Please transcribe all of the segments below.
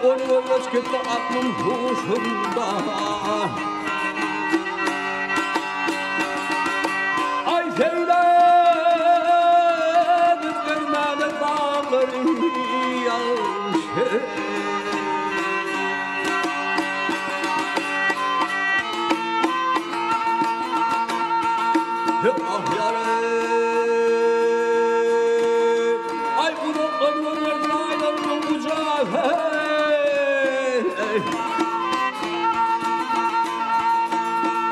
Onu yoş gitti aklım huşumda. Ay Ceylan görmedi dağları yaşı. Ah yarım, ay bunu ömrümün aylarını kucağı.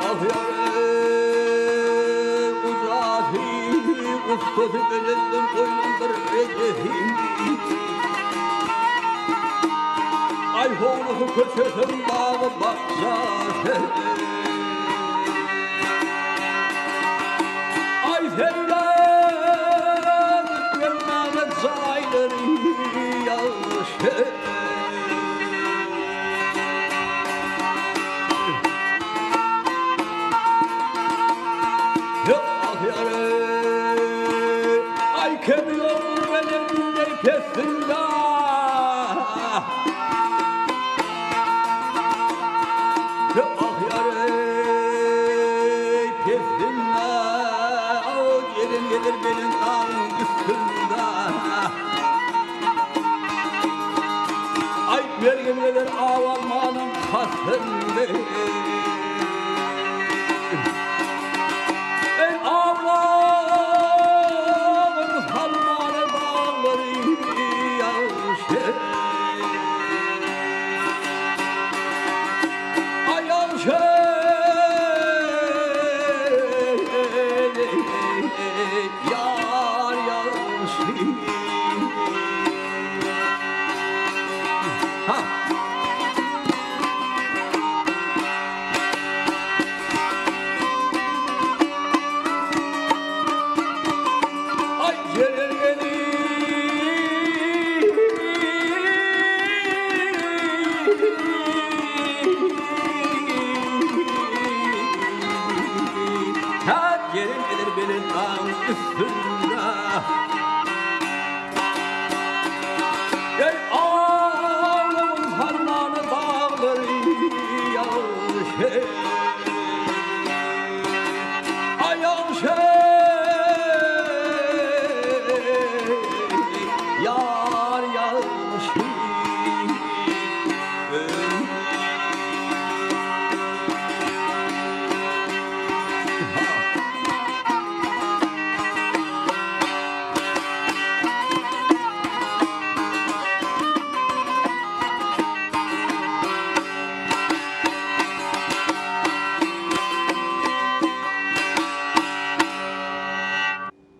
Ah yarım, kucağı, ustası belirdim koynumdur ecehim. Ay oğlumu köşesin bağı bakcağı. Ay Ceylan görmedi zayları yaşı. Ah yarım, ay kemiyor benim nefesimde. Ah yarım, nefesimde. Yerin gelir benim dağın üstünde. Ay vergim gelir ağlamanın kasında. Ey ağlamın salmanı dağları yaşı. Ay yaşı. Yar yaşı. Ha. Ay gelir ha gelin gelir benim dağın üstünde.